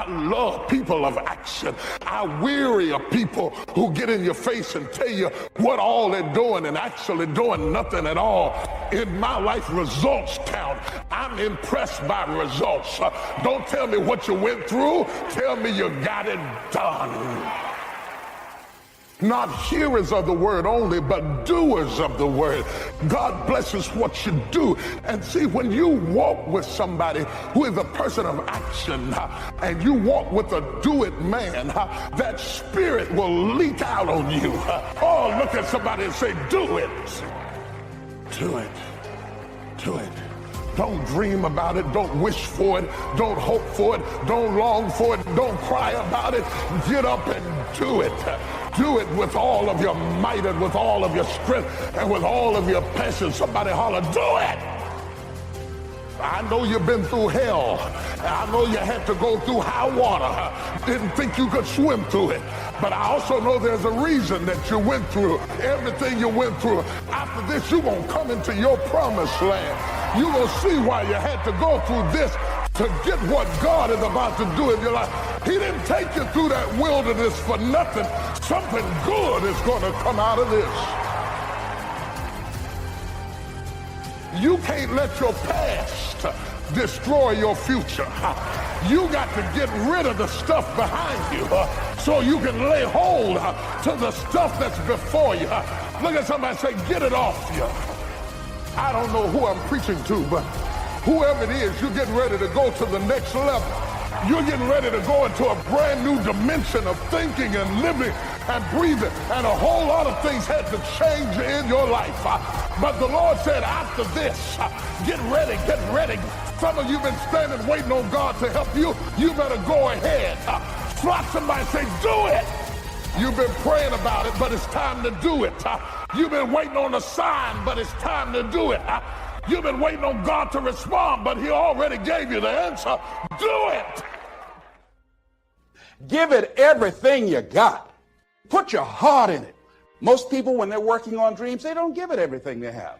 love people of action. I weary of people who get in your face and tell you what all they're doing and actually doing nothing at all. In my life, results count. I'm impressed by results. Don't tell me what you went through. Tell me you got it done. Not hearers of the word only, but doers of the word. God blesses what you do. And see, when you walk with somebody who is a person of action, and you walk with a do-it man, that spirit will leak out on you. Oh, look at somebody and say, do it. Do it. Do it. Don't dream about it. Don't wish for it. Don't hope for it. Don't long for it. Don't cry about it. Get up and do it. Do it with all of your might and with all of your strength and with all of your passion. Somebody holler, do it. I know you've been through hell. I know you had to go through high water. Didn't think you could swim through it. But I also know there's a reason that you went through everything you went through. After this, you're going to come into your promised land. You're going to see why you had to go through this to get what God is about to do in your life. He didn't take you through that wilderness for nothing. Something good is going to come out of this. You can't let your past destroy your future. You got to get rid of the stuff behind you so you can lay hold to the stuff that's before you. Look at somebody and say, get it off you. I don't know who I'm preaching to, but whoever it is, you're getting ready to go to the next level. You're getting ready to go into a brand new dimension of thinking and living and breathing. And a whole lot of things had to change in your life. But the Lord said, after this, get ready, get ready. Some of you have been standing waiting on God to help you. You better go ahead. Slap somebody and say, do it. You've been praying about it, but it's time to do it. You've been waiting on a sign, but it's time to do it. You've been waiting on God to respond, but he already gave you the answer. Do it. Give it everything you got. Put your heart in it. Most people, when they're working on dreams, they don't give it everything they have.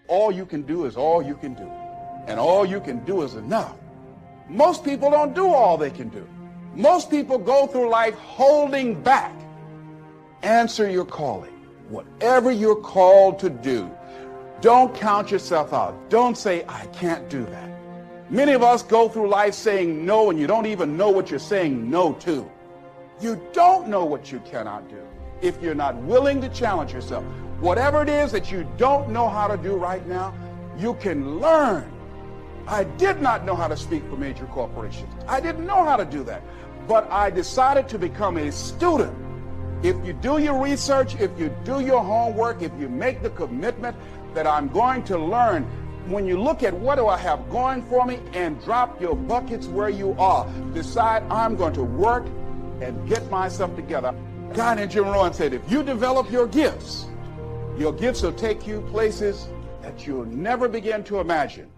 All you can do is all you can do. And all you can do is enough. Most people don't do all they can do. Most people go through life holding back. Answer your calling. Whatever you're called to do, don't count yourself out. Don't say, I can't do that. Many of us go through life saying no, and you don't even know what you're saying no to. You don't know what you cannot do if you're not willing to challenge yourself. Whatever it is that you don't know how to do right now, you can learn. I did not know how to speak for major corporations. I didn't know how to do that. But I decided to become a student. If you do your research, if you do your homework, if you make the commitment that I'm going to learn, when you look at what do I have going for me and drop your buckets where you are, decide I'm going to work and get myself together. A guy named Jim Rohn said, if you develop your gifts will take you places that you'll never begin to imagine.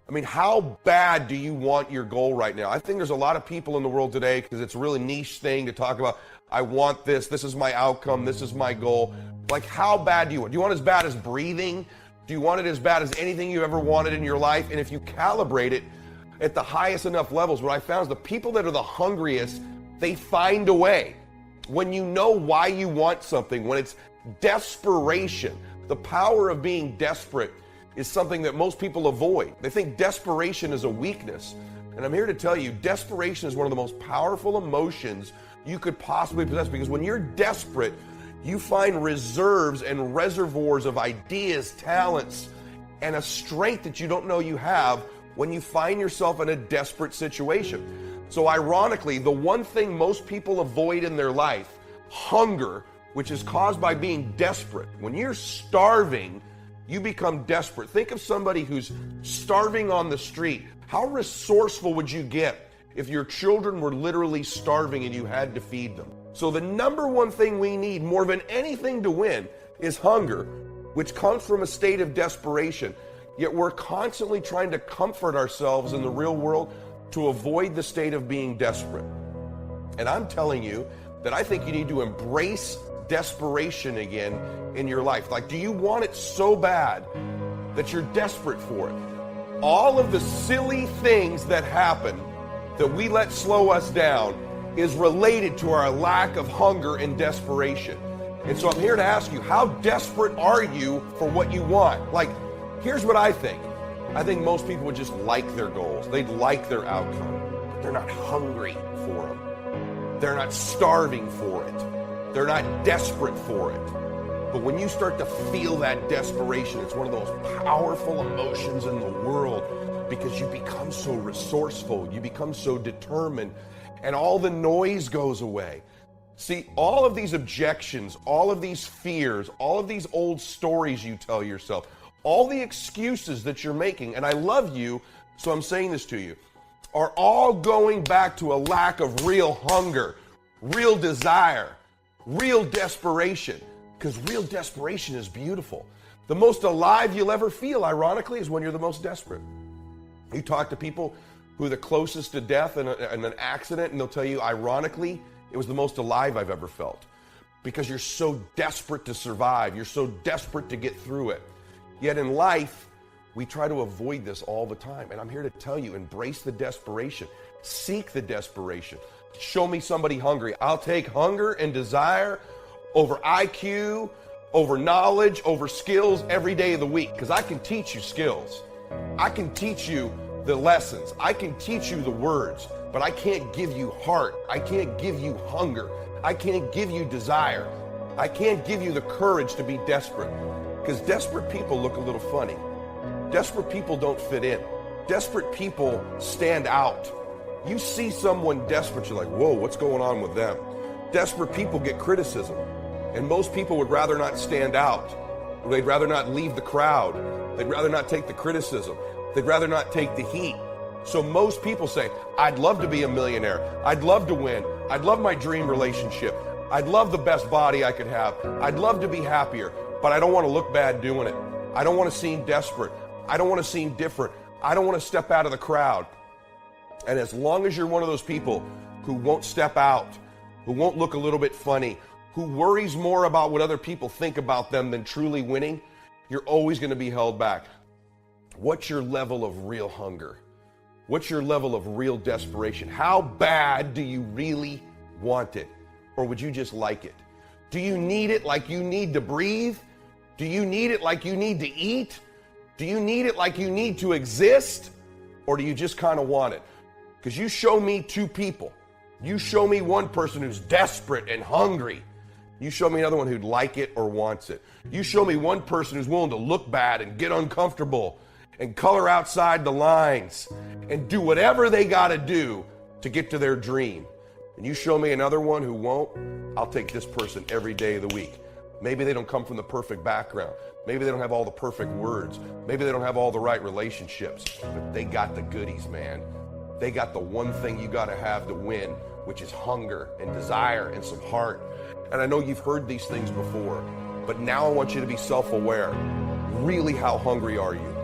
I mean, how bad do you want your goal right now? I think there's a lot of people in the world today, because it's a really niche thing to talk about, I want this is my outcome, this is my goal. Like, how bad do you want? Do you want it as bad as breathing? Do you want it as bad as anything you ever wanted in your life? And if you calibrate it at the highest enough levels, what I found is the people that are the hungriest, they find a way. When you know why you want something, when it's desperation, the power of being desperate is something that most people avoid. They think desperation is a weakness. And I'm here to tell you, desperation is one of the most powerful emotions you could possibly possess, because when you're desperate, you find reserves and reservoirs of ideas, talents, and a strength that you don't know you have when you find yourself in a desperate situation. So ironically, the one thing most people avoid in their life, hunger, which is caused by being desperate. When you're starving, you become desperate. Think of somebody who's starving on the street. How resourceful would you get if your children were literally starving and you had to feed them? So the number one thing we need more than anything to win is hunger, which comes from a state of desperation. Yet we're constantly trying to comfort ourselves in the real world to avoid the state of being desperate. And I'm telling you that I think you need to embrace desperation again in your life. Like, do you want it so bad that you're desperate for it? All of the silly things that happen that we let slow us down is related to our lack of hunger and desperation. And so I'm here to ask you, how desperate are you for what you want? Like, here's what I think. I think most people would just like their goals. They'd like their outcome, but they're not hungry for them. They're not starving for it. They're not desperate for it. But when you start to feel that desperation, it's one of those powerful emotions in the world, because you become so resourceful, you become so determined, and all the noise goes away. See, all of these objections, all of these fears, all of these old stories you tell yourself, all the excuses that you're making, and I love you, so I'm saying this to you, are all going back to a lack of real hunger, real desire, real desperation, because real desperation is beautiful. The most alive you'll ever feel, ironically, is when you're the most desperate. You talk to people who are the closest to death in an accident, and they'll tell you, ironically, it was the most alive I've ever felt. Because you're so desperate to survive. You're so desperate to get through it. Yet in life, we try to avoid this all the time. And I'm here to tell you, embrace the desperation. Seek the desperation. Show me somebody hungry. I'll take hunger and desire over IQ, over knowledge, over skills every day of the week. Because I can teach you skills. I can teach you the lessons. I can teach you the words, but I can't give you heart. I can't give you hunger. I can't give you desire. I can't give you the courage to be desperate, because desperate people look a little funny. Desperate people don't fit in. Desperate people stand out. You see someone desperate, you're like, whoa, what's going on with them? Desperate people get criticism, and most people would rather not stand out. They'd rather not leave the crowd. They'd rather not take the criticism. They'd rather not take the heat. So most people say, I'd love to be a millionaire. I'd love to win. I'd love my dream relationship. I'd love the best body I could have. I'd love to be happier, but I don't want to look bad doing it. I don't want to seem desperate. I don't want to seem different. I don't want to step out of the crowd. And as long as you're one of those people who won't step out, who won't look a little bit funny, who worries more about what other people think about them than truly winning, you're always going to be held back. What's your level of real hunger? What's your level of real desperation? How bad do you really want it? Or would you just like it? Do you need it like you need to breathe? Do you need it like you need to eat? Do you need it like you need to exist? Or do you just kind of want it? Because you show me two people. You show me one person who's desperate and hungry. You show me another one who'd like it or wants it. You show me one person who's willing to look bad and get uncomfortable and color outside the lines and do whatever they got to do to get to their dream. And you show me another one who won't, I'll take this person every day of the week. Maybe they don't come from the perfect background. Maybe they don't have all the perfect words. Maybe they don't have all the right relationships, but they got the goodies, man. They got the one thing you got to have to win, which is hunger and desire and some heart. And I know you've heard these things before, but now I want you to be self-aware. Really, how hungry are you?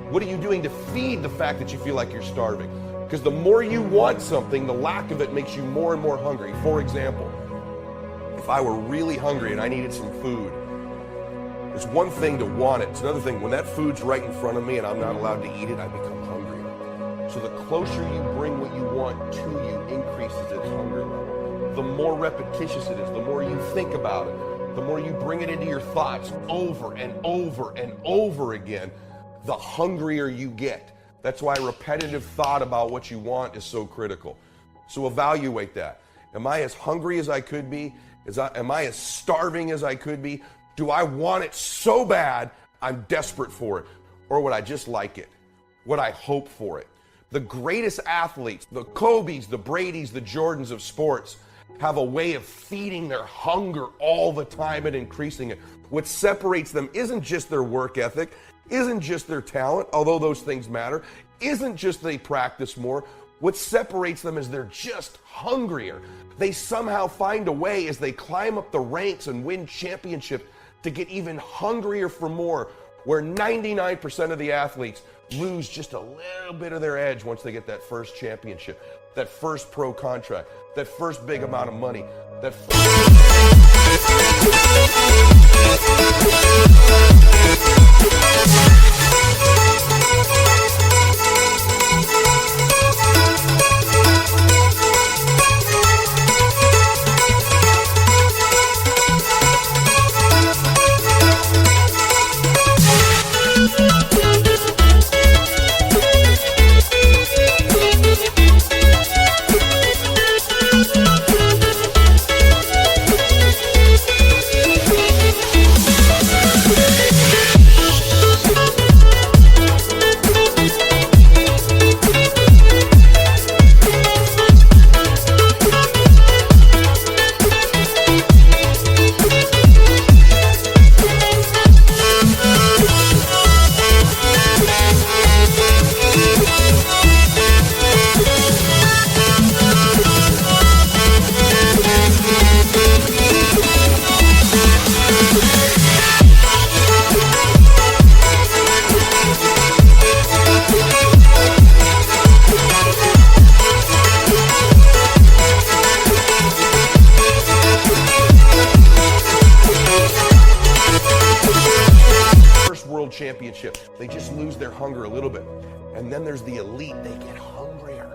What are you doing to feed the fact that you feel like you're starving? Because the more you want something, the lack of it makes you more and more hungry. For example, if I were really hungry and I needed some food, It's one thing to want it. It's another thing, when that food's right in front of me and I'm not allowed to eat it, I become hungrier. So the closer you bring what you want to you increases its hunger level. The more repetitious it is, the more you think about it, the more you bring it into your thoughts over and over and over again, the hungrier you get. That's why repetitive thought about what you want is so critical. So evaluate that. Am I as hungry as I could be? Am I as starving as I could be? Do I want it so bad I'm desperate for it? Or would I just like it? Would I hope for it? The greatest athletes, the Kobes, the Bradys, the Jordans of sports, have a way of feeding their hunger all the time and increasing it. What separates them isn't just their work ethic, isn't just their talent, although those things matter, isn't just they practice more. What separates them is they're just hungrier. They somehow find a way as they climb up the ranks and win championships to get even hungrier for more, where 99% of the athletes lose just a little bit of their edge once they get that first championship, that first pro contract, that first big amount of money, that world championship. They just lose their hunger a little bit. And then there's the elite. They get hungrier.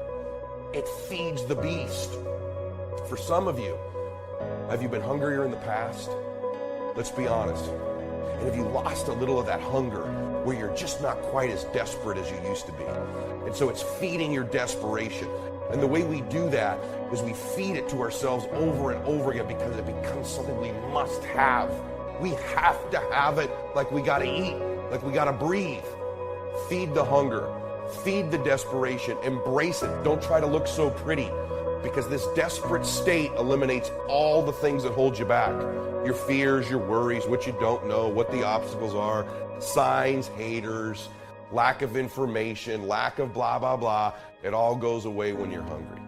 It feeds the beast. For some of you, have you been hungrier in the past? Let's be honest. And have you lost a little of that hunger where you're just not quite as desperate as you used to be? And so it's feeding your desperation. And the way we do that is we feed it to ourselves over and over again because it becomes something we must have. We have to have it, like we gotta eat, like we gotta breathe. Feed the hunger, feed the desperation, embrace it. Don't try to look so pretty, because this desperate state eliminates all the things that hold you back. Your fears, your worries, what you don't know, what the obstacles are, signs, haters, lack of information, lack of blah, blah, blah. It all goes away when you're hungry.